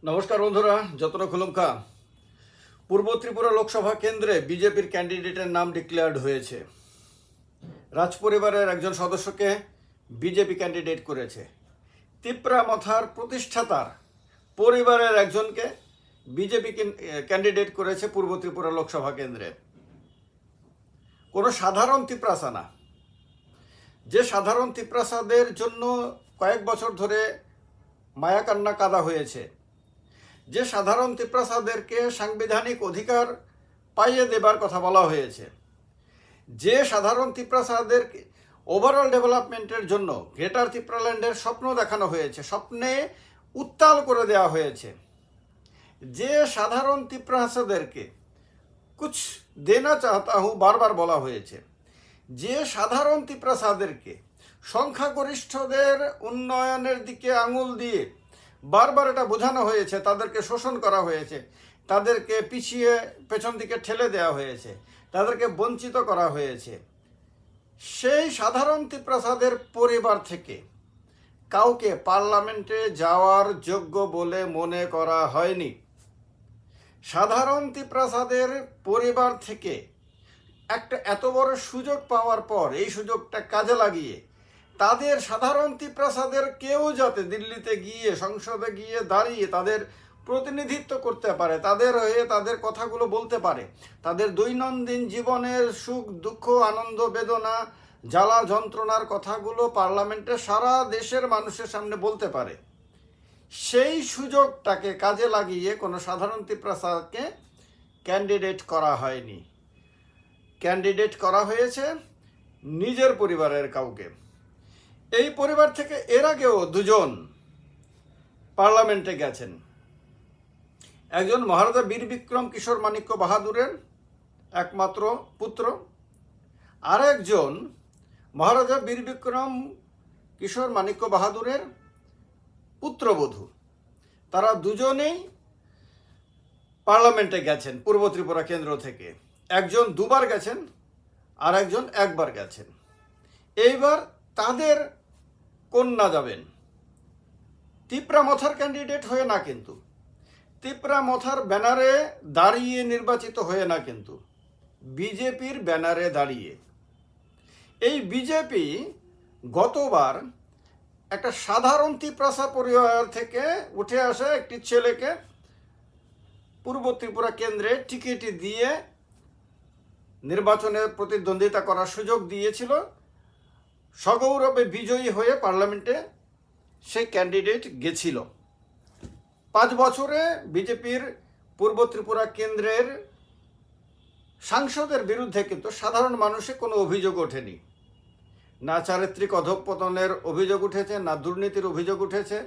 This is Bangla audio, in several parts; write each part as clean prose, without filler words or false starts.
নমস্কার বন্ধুরা, যতন খুলুমকা। পূর্ব ত্রিপুরা লোকসভা কেন্দ্রে বিজেপির ক্যান্ডিডেটের নাম ডিক্লেয়ার্ড হয়েছে। রাজ পরিবারের একজন সদস্যকে বিজেপি ক্যান্ডিডেট করেছে। তিপ্রা মথার প্রতিষ্ঠাতার পরিবারের একজনকে বিজেপি ক্যান্ডিডেট করেছে পূর্ব ত্রিপুরা লোকসভা কেন্দ্রে। কোনো সাধারণ তিপ্রাসা না, যে সাধারণ তিপ্রাসাদের জন্য কয়েক বছর ধরে মায়াকান্না কাদা হয়েছে, যে সাধারণ তিপ্রাসাদেরকে সাংবিধানিক অধিকার পাইয়ে দেবার কথা বলা হয়েছে, যে সাধারণ তিপ্রাসাদের ওভারঅল ডেভেলপমেন্টের জন্য গ্রেটার তিপ্রাল্যান্ডের স্বপ্ন দেখানো হয়েছে, স্বপ্নে উত্তাল করে দেওয়া হয়েছে, যে সাধারণ তিপ্রাসাদেরকে কুছ দেনা চাহতা হুঁ বারবার বলা হয়েছে, যে সাধারণ তিপ্রাসাদেরকে সংখ্যাগরিষ্ঠদের উন্নয়নের দিকে আঙুল দিয়ে বারবার এটা বোঝানো হয়েছে, তাদেরকে শোষণ করা হয়েছে, তাদেরকে পিছিয়ে পেছন দিকে ঠেলে দেওয়া হয়েছে, তাদেরকে বঞ্চিত করা হয়েছে, সেই সাধারণ তিপ্রাসাদের পরিবার থেকে কাউকে পার্লামেন্টে যাওয়ার যোগ্য বলে মনে করা হয়নি। সাধারণ তিপ্রাসাদের পরিবার থেকে একটা এত বড় সুযোগ পাওয়ার পর এই সুযোগটা কাজে লাগিয়ে তাদের সাধারণ তিপ্রাসাদের কেউ যাতে দিল্লিতে গিয়ে সংসদে গিয়ে দাঁড়িয়ে তাদের প্রতিনিধিত্ব করতে পারে, তাদের হয়ে তাদের কথাগুলো বলতে পারে, তাদের দৈনন্দিন জীবনের সুখ দুঃখ আনন্দ বেদনা জ্বালা যন্ত্রণার কথাগুলো পার্লামেন্টে সারা দেশের মানুষের সামনে বলতে পারে, সেই সুযোগটাকে কাজে লাগিয়ে কোনো সাধারণ তিপ্রাসাদকে ক্যান্ডিডেট করা হয়নি। ক্যান্ডিডেট করা হয়েছে নিজের পরিবারের কাউকে। এই পরিবার থেকে এর আগেও দুজন পার্লামেন্টে গেছেন। একজন মহারাজা বীর বিক্রম কিশোর মাণিক্য বাহাদুরের একমাত্র পুত্র, আর একজন মহারাজা বীর বিক্রম কিশোর মাণিক্য বাহাদুরের পুত্রবধূ। তারা দুজনেই পার্লামেন্টে গেছেন পূর্ব ত্রিপুরা কেন্দ্র থেকে। একজন দুবার গেছেন আর একজন একবার গেছেন। এইবার তাদের কন্যা যাবেন তিপ্রা মথার ক্যান্ডিডেট হয়ে না, কিন্তু তিপ্রা মথার ব্যানারে দাঁড়িয়ে নির্বাচিত হয়ে না, কিন্তু বিজেপির ব্যানারে দাঁড়িয়ে। এই বিজেপি গতবার একটা সাধারণ তিপ্রাসা পরিবার থেকে উঠে আসা একটি ছেলেকে পূর্ব ত্রিপুরা কেন্দ্রে টিকিট দিয়ে নির্বাচনে প্রতিদ্বন্দ্বিতা করার সুযোগ দিয়েছিল। সগৌরবে বিজয়ী হয়ে পার্লামেন্টে সেই ক্যান্ডিডেট গেছিল। 5 বছরে বিজেপির পূর্ব ত্রিপুরা কেন্দ্রের সাংসদের বিরুদ্ধে কিন্তু সাধারণ মানুষের কোনো অভিযোগ ওঠেনি। না চারিত্রিক অধঃপতনের অভিযোগ উঠেছে, না দুর্নীতির অভিযোগ উঠেছে,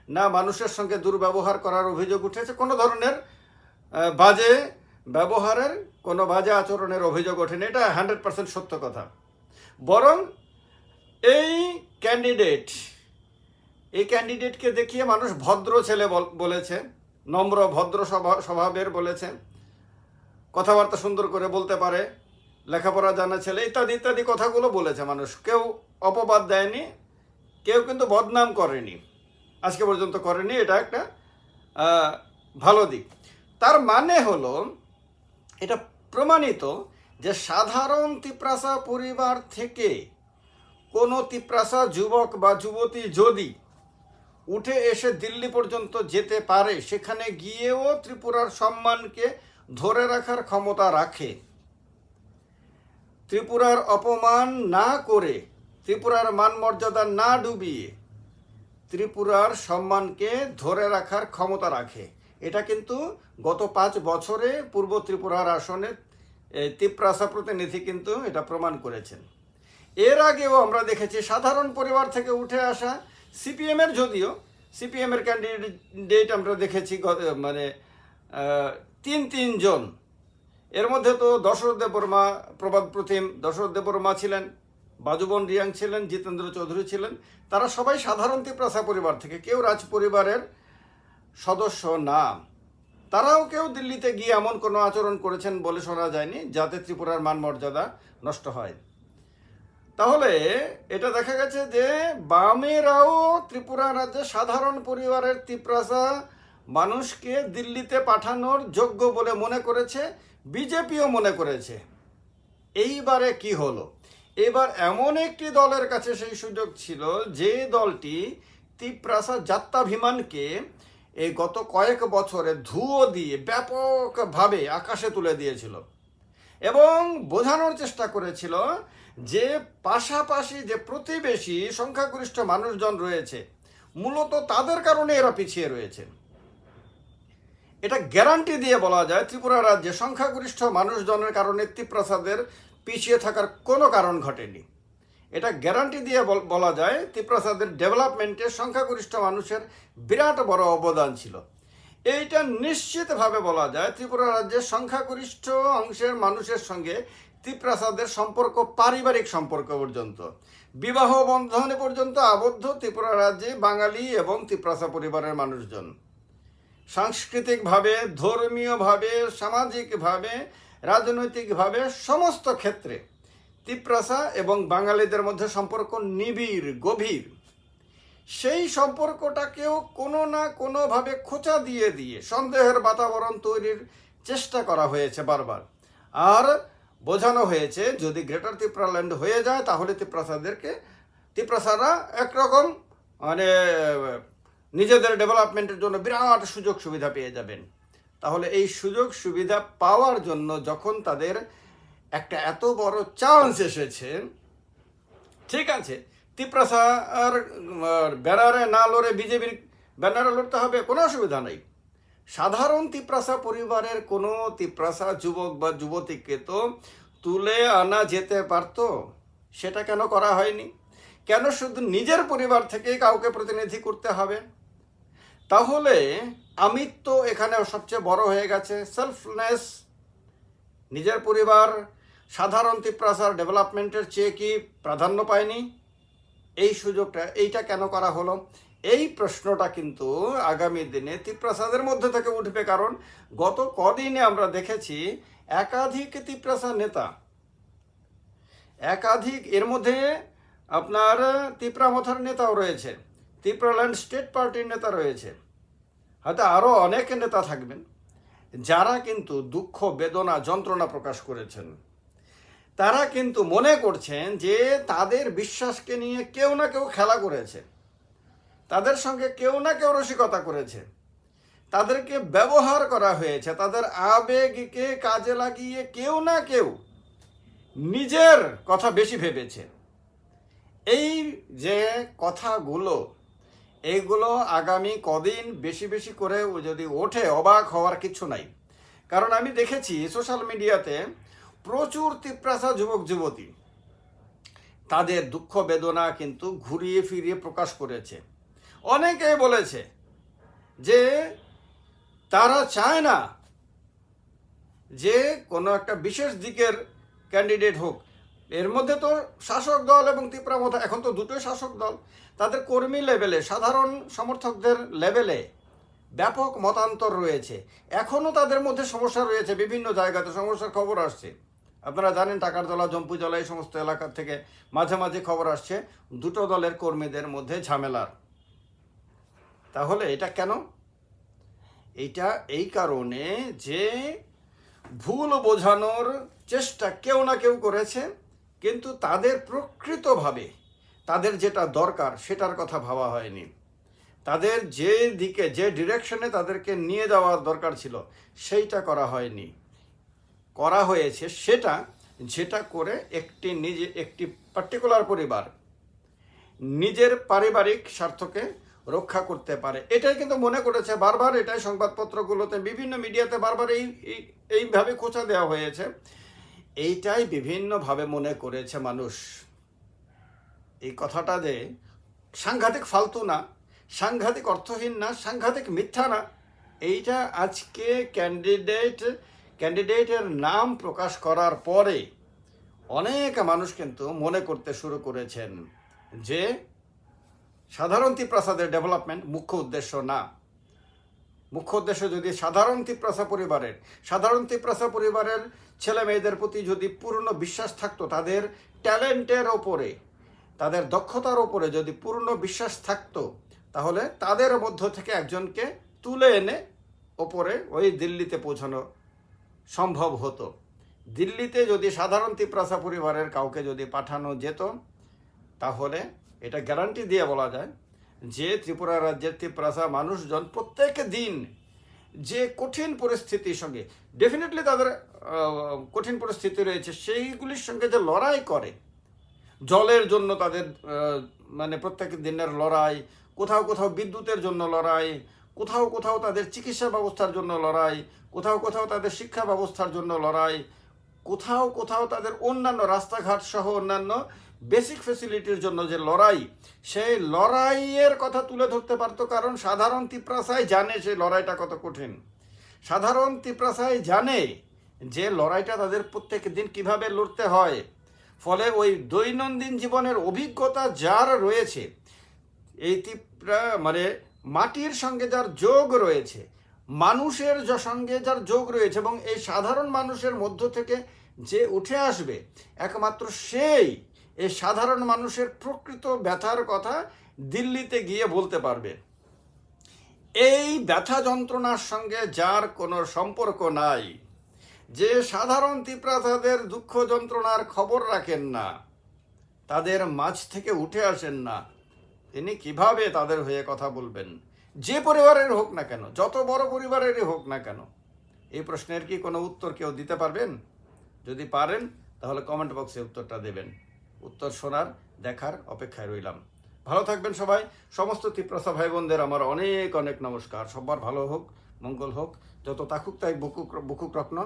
না মানুষের সঙ্গে দুর্ব্যবহার করার অভিযোগ উঠেছে, কোনো ধরনের বাজে ব্যবহারের কোনো বাজে আচরণের অভিযোগ ওঠেনি। এটা 100% সত্য কথা। বরং এই ক্যান্ডিডেটকে দেখিয়ে মানুষ ভদ্র ছেলে বলেছে, নম্র ভদ্র স্বভাবের বলেছে, কথাবার্তা সুন্দর করে বলতে পারে, লেখাপড়া জানা ছেলে ইত্যাদি ইত্যাদি কথাগুলো বলেছে মানুষ। কেউ অপবাদ দেয়নি, কেউ কিন্তু বদনাম করেনি, আজকে পর্যন্ত করেনি। এটা একটা ভালো দিক। তার মানে হলো এটা প্রমাণিত যে সাধারণ তিপ্রাসা পরিবার থেকে কোনো তিপ্রাসা যুবক বা যুবতী যদি উঠে এসে দিল্লি পর্যন্ত যেতে পারে, সেখানে গিয়েও ত্রিপুরার সম্মানকে ধরে রাখার ক্ষমতা রাখে, ত্রিপুরার অপমান না করে, ত্রিপুরার মান মর্যাদা না ডুবিয়ে ত্রিপুরার সম্মানকে ধরে রাখার ক্ষমতা রাখে। এটা কিন্তু গত 5 বছরে পূর্ব ত্রিপুরার আসনে তিপ্রাসা প্রতিনিধি কিন্তু এটা প্রমাণ করেছেন। এর আগেও আমরা দেখেছি সাধারণ পরিবার থেকে উঠে আসা সিপিএমের, যদিও সিপিএমের ক্যান্ডিডেট আমরা দেখেছি মানে 3 জন। এর মধ্যে তো দশরথ দেববর্মা, প্রবাদ প্রতিম দশরথ দেববর্মা ছিলেন, বাজুবন রিয়াং ছিলেন, জিতেন্দ্র চৌধুরী ছিলেন। তারা সবাই সাধারণ তিপ্রাসা পরিবার থেকে, কেউ রাজ পরিবারের সদস্য না। তারাও কেউ দিল্লিতে গিয়ে এমন কোনো আচরণ করেছেন বলে শোনা যায়নি যাতে ত্রিপুরার মান মর্যাদা নষ্ট হয়। তাহলে এটা দেখা গেছে যে বামেরাও ত্রিপুরা রাজ্যে সাধারণ পরিবারের তিপ্রাসা মানুষকে দিল্লিতে পাঠানোর যোগ্য বলে মনে করেছে, বিজেপিও মনে করেছে। এইবারে কি হলো? এবার এমন একটি দলের কাছে সেই সুযোগ ছিল যে দলটি তিপ্রাসা যাত্রাভিমানকে এই গত কয়েক বছরে ধুয়ো দিয়ে ব্যাপকভাবে আকাশে তুলে দিয়েছিল এবং বোঝানোর চেষ্টা করেছিল যে পাশাপাশি যে প্রতিবেশী সংখ্যাগরিষ্ঠ মানুষজন রয়েছে, মূলত তাদের কারণে এরা পিছিয়ে রয়েছে। এটা গ্যারান্টি দিয়ে বলা যায় ত্রিপুরা রাজ্যে সংখ্যাগরিষ্ঠ মানুষজনের কারণে তিপ্রাসাদের পিছিয়ে থাকার কোনো কারণ ঘটেনি। এটা গ্যারান্টি দিয়ে বলা যায় তিপ্রাসাদের ডেভেলপমেন্টে সংখ্যাগরিষ্ঠ মানুষের বিরাট বড় অবদান ছিল। এইটা নিশ্চিতভাবে বলা যায় ত্রিপুরা রাজ্যের সংখ্যাগরিষ্ঠ অংশের মানুষের সঙ্গে তিপ্রাসাদের সম্পর্ক পারিবারিক সম্পর্ক পর্যন্ত, বিবাহ বন্ধনে পর্যন্ত আবদ্ধ ত্রিপুরা রাজ্যে বাঙালি এবং তিপ্রাসা পরিবারের মানুষজন। সাংস্কৃতিকভাবে, ধর্মীয়ভাবে, সামাজিকভাবে, রাজনৈতিকভাবে সমস্ত ক্ষেত্রে তিপ্রাসা এবং বাঙালিদের মধ্যে সম্পর্ক নিবিড়, গভীর। সেই সম্পর্কটাকেও কোনো না কোনোভাবে খোঁচা দিয়ে দিয়ে সন্দেহের বাতাবরণ তৈরির চেষ্টা করা হয়েছে বারবার। আর বোঝানো হয়েছে যদি গ্রেটার ত্রিপুরাল্যান্ড হয়ে যায় তাহলে তিপ্রাসারা একরকম মানে নিজেদের ডেভেলপমেন্টের জন্য বিরাট সুযোগ সুবিধা পেয়ে যাবেন। তাহলে এই সুযোগ সুবিধা পাওয়ার জন্য যখন তাদের একটা এত বড় চান্স এসেছে, ঠিক আছে, তিপ্রাসার ব্যানারে না লড়ে বিজেপির ব্যানারে লড়তে হবে, কোনো অসুবিধা নেই। সাধারণ তিপ্রাসা পরিবারের কোনো তিপ্রাসা যুবক বা যুবতীকে তো তুলে আনা যেতে পারত, সেটা কেন করা হয়নি? কেন শুধু নিজের পরিবার থেকে কাউকে প্রতিনিধি করতে হবে? তাহলে আমিত্ব এখানে সবচেয়ে বড় হয়ে গেছে, সেলফনেস। নিজের পরিবার সাধারণ তিপ্রাসার ডেভেলপমেন্টের চেয়ে কি প্রাধান্য পায়নি? এই সুযোগটা, এইটা কেন করা হলো? এই প্রশ্নটা কিন্তু আগামী দিনে তিপ্রাসাদের মধ্যে থেকে উঠবে। কারণ গত কদিনে আমরা দেখেছি একাধিক তিপ্রাসা নেতা, এর মধ্যে আপনার তিপ্রামথার নেতাও রয়েছে, ত্রিপুরাল্যান্ড স্টেট পার্টির নেতা রয়েছে, হয়তো আরও অনেক নেতা থাকবেন যারা কিন্তু দুঃখ, বেদনা, যন্ত্রণা প্রকাশ করেছেন। তারা কিন্তু মনে করছেন যে তাদের বিশ্বাসকে নিয়ে কেউ না কেউ খেলা করেছে, তাদের সঙ্গে কেউ না কেউ রসিকতা করেছে, তাদেরকে ব্যবহার করা হয়েছে, তাদের আবেগকে কাজে লাগিয়ে কেউ না কেউ নিজের কথা বেশি ভেবেছে। এই যে কথাগুলো, এইগুলো আগামী কদিন বেশি বেশি করে যদি ওঠে, অবাক হওয়ার কিছু নাই। কারণ আমি দেখেছি সোশ্যাল মিডিয়াতে প্রচুর তিপ্রাসা যুবক যুবতী তাদের দুঃখ বেদনা কিন্তু ঘুরিয়ে ফিরিয়ে প্রকাশ করেছে। অনেকেই বলেছে যে তারা চায় না যে কোনো একটা বিশেষ দিকের ক্যান্ডিডেট হোক। এর মধ্যে তো শাসক দল এবং তিপ্রামথা, এখন তো দুটোই শাসক দল, তাদের কর্মী লেভেলে, সাধারণ সমর্থকদের লেভেলে ব্যাপক মতান্তর রয়েছে। এখনও তাদের মধ্যে সমস্যা রয়েছে, বিভিন্ন জায়গাতে সমস্যার খবর আসছে। আপনারা জানেন টাকারতলা, জম্পুজলা এই সমস্ত এলাকা থেকে মাঝে মাঝে খবর আসছে দুটো দলের কর্মীদের মধ্যে ঝামেলার। তাহলে এটা কেন? এটা এই কারণে যে ভুল বোঝানোর চেষ্টা কেউ না কেউ করেছে, কিন্তু তাদের প্রকৃতভাবে তাদের যেটা দরকার সেটার কথা ভাবা হয়নি। তাদের যে দিকে, যে ডিরেকশনে তাদেরকে নিয়ে যাওয়ার দরকার ছিল সেইটা করা হয়নি। করা হয়েছে সেটা যেটা করে একটি পার্টিকুলার পরিবার নিজের পারিবারিক স্বার্থকে রক্ষা করতে পারে, এটাই কিন্তু মনে করেছে বারবার। এটাই সংবাদপত্রগুলোতে, বিভিন্ন মিডিয়াতে বারবার এইভাবে খোঁচা দেওয়া হয়েছে। এইটাই বিভিন্নভাবে মনে করেছে মানুষ। এই কথাটা যে সাংঘাতিক ফালতু না, সাংঘাতিক অর্থহীন না, সাংঘাতিক মিথ্যা না, এইটা আজকে ক্যান্ডিডেটের নাম প্রকাশ করার পরে অনেক মানুষ কিন্তু মনে করতে শুরু করেছেন যে সাধারণ তিপ্রাসাদের ডেভেলপমেন্ট মুখ্য উদ্দেশ্য না। মুখ্য উদ্দেশ্য যদি সাধারণ তিপ্রাসা পরিবারের ছেলে মেয়েদের প্রতি যদি পূর্ণ বিশ্বাস থাকতো, তাদের ট্যালেন্টের ওপরে, তাদের দক্ষতার ওপরে যদি পূর্ণ বিশ্বাস থাকতো, তাহলে তাদের মধ্য থেকে একজনকে তুলে এনে ওপরে ওই দিল্লিতে পৌঁছানো সম্ভব হতো। দিল্লিতে যদি সাধারণ তিপ্রাসা পরিবারের কাউকে যদি পাঠানো যেত, তাহলে এটা গ্যারান্টি দিয়ে বলা যায় যে ত্রিপুরা রাজ্যের তিপ্রাসা মানুষজন প্রত্যেক দিন যে কঠিন পরিস্থিতির সঙ্গে, ডেফিনেটলি তাদের কঠিন পরিস্থিতি রয়েছে, সেইগুলির সঙ্গে যে লড়াই করে, জলের জন্য তাদের মানে প্রত্যেক দিনের লড়াই, কোথাও কোথাও বিদ্যুতের জন্য লড়াই, কোথাও কোথাও তাদের চিকিৎসা ব্যবস্থার জন্য লড়াই, কোথাও কোথাও তাদের শিক্ষা ব্যবস্থার জন্য লড়াই, কোথাও কোথাও তাদের অন্যান্য রাস্তাঘাট সহ অন্যান্য বেসিক ফেসিলিটির জন্য যে লড়াই, সেই লড়াইয়ের কথা তুলে ধরতে পারতো। কারণ সাধারণ তিপ্রাসাই জানে সেই লড়াইটা কত কঠিন। সাধারণ তিপ্রাসাই জানে যে লড়াইটা তাদের প্রত্যেক দিন কিভাবে লড়তে হয়। ফলে ওই দৈনন্দিন জীবনের অভিজ্ঞতা যার রয়েছে, এই মানে মাটির সঙ্গে যার যোগ রয়েছে, মানুষের সঙ্গে যার যোগ রয়েছে, এবং এই সাধারণ মানুষের মধ্য থেকে যে উঠে আসবে, একমাত্র সেই এই সাধারণ মানুষের প্রকৃত ব্যথার কথা দিল্লিতে গিয়ে বলতে পারবে। এই ব্যথা যন্ত্রণার সঙ্গে যার কোনো সম্পর্ক নাই, যে সাধারণ তিপ্রাসাদের দুঃখ যন্ত্রণার খবর রাখেন না, তাদের মাঝ থেকে উঠে আসেন না, তিনি কিভাবে তাদের হয়ে কথা বলবেন? যে পরিবারের হোক না কেন, যত বড় পরিবারেরই হোক না কেন, এই প্রশ্নের কি কোনো উত্তর কেউ দিতে পারবেন? যদি পারেন তাহলে কমেন্ট বক্সে উত্তরটা দেবেন। উত্তর শোনার দেখার অপেক্ষায় রইলাম। ভালো থাকবেন সবাই। সমস্ত তিপ্রাসা ভাই বোনদের আমার অনেক অনেক নমস্কার। সবার ভালো হোক, মঙ্গল হোক, যত তাকুক তাই বুকুক রত্ন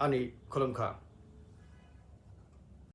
আনি খোলংখা।